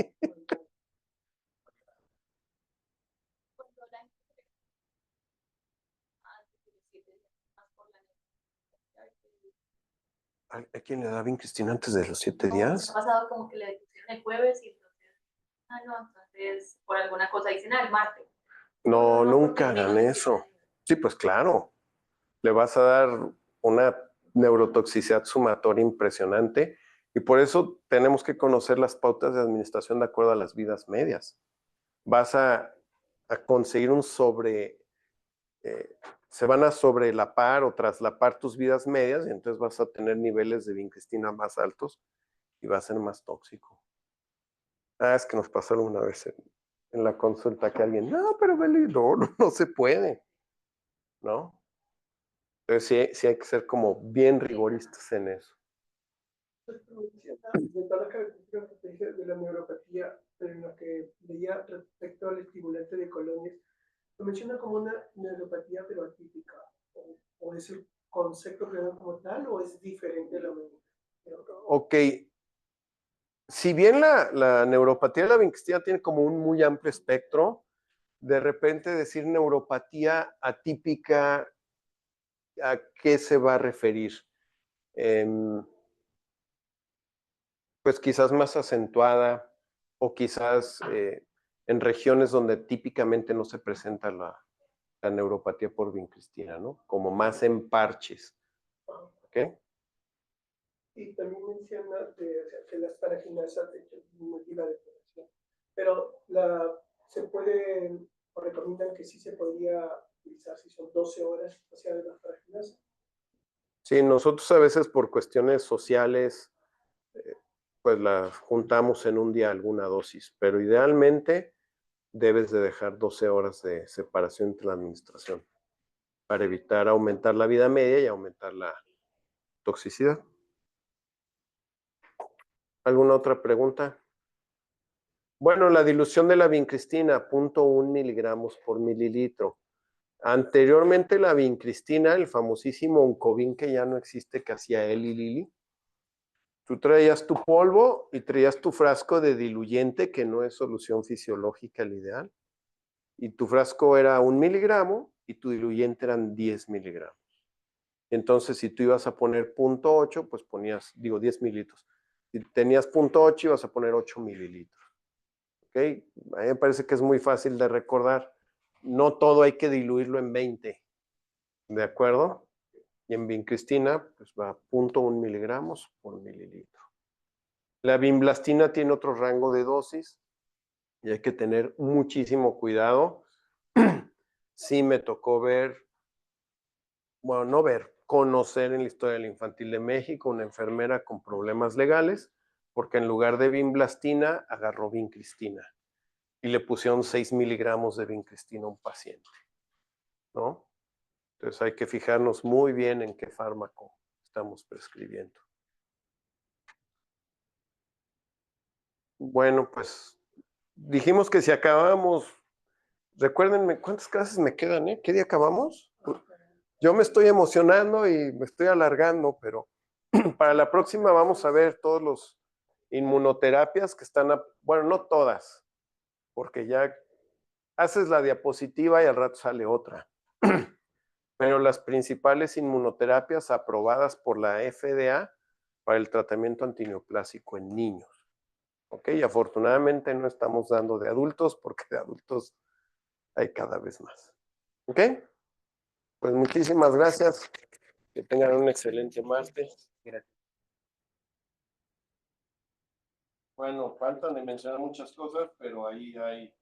¿A quién le da vincristina antes de los 7 días? Ha pasado como que le pusieron el jueves y entonces, entonces por alguna cosa dicen, el martes. No, nunca hagan eso. Sí, pues claro. Le vas a dar una neurotoxicidad sumatoria impresionante y por eso tenemos que conocer las pautas de administración de acuerdo a las vidas medias. Vas a conseguir un se van a sobrelapar o traslapar tus vidas medias y entonces vas a tener niveles de vincristina más altos y va a ser más tóxico. Es que nos pasó alguna vez en la consulta que alguien, no, pero no se puede. ¿no? Entonces sí hay que ser como bien rigoristas en eso. De todas las características que te dije de la neuropatía, pero en lo que leía respecto al estimulante de colonias, lo menciona como una neuropatía pero atípica, o es el concepto primero como tal, o es diferente a la neuropatía. Ok. Si bien la neuropatía de la vincristina tiene como un muy amplio espectro, de repente decir neuropatía atípica, ¿a qué se va a referir? Pues quizás más acentuada o quizás en regiones donde típicamente no se presenta la neuropatía por vincristina, ¿no? Como más en parches. ¿Ok? Y también menciona que las paraginasas de hecho motiva depresión, pero se puede o recomiendan que sí se podría utilizar si son 12 horas hacia las paraginasas. Sí, nosotros a veces por cuestiones sociales, pues la juntamos en un día alguna dosis, pero idealmente debes de dejar 12 horas de separación entre la administración para evitar aumentar la vida media y aumentar la toxicidad. ¿Alguna otra pregunta? Bueno, la dilución de la vincristina, 0.1 miligramos por mililitro. Anteriormente la vincristina, el famosísimo Oncovin que ya no existe, que hacía Eli Lilly, tú traías tu polvo y traías tu frasco de diluyente, que no es solución fisiológica el ideal, y tu frasco era 1 miligramo y tu diluyente eran 10 miligramos. Entonces, si tú ibas a poner 0.8, pues ponías, 10 mililitros. Si tenías 0.8, ibas a poner 8 mililitros. ¿Ok? A mí me parece que es muy fácil de recordar. No todo hay que diluirlo en 20. ¿De acuerdo? Y en vincristina, pues va 0.1 miligramos por mililitro. La vinblastina tiene otro rango de dosis y hay que tener muchísimo cuidado. Sí me tocó ver, bueno, no ver, conocer en la historia del infantil de México una enfermera con problemas legales porque en lugar de vinblastina agarró vincristina y le pusieron 6 miligramos de vincristina a un paciente, ¿no? Entonces hay que fijarnos muy bien en qué fármaco estamos prescribiendo. Bueno, pues dijimos que si acabamos, recuérdenme cuántas clases me quedan, ¿eh? ¿Qué día acabamos? Yo me estoy emocionando y me estoy alargando, pero para la próxima vamos a ver todos los inmunoterapias que están, bueno, no todas, porque ya haces la diapositiva y al rato sale otra. Pero las principales inmunoterapias aprobadas por la FDA para el tratamiento antineoplásico en niños. ¿Ok? Y afortunadamente no estamos dando de adultos porque de adultos hay cada vez más. ¿Ok? Pues muchísimas gracias. Que tengan un excelente martes. Gracias. Bueno, faltan de mencionar muchas cosas, pero ahí hay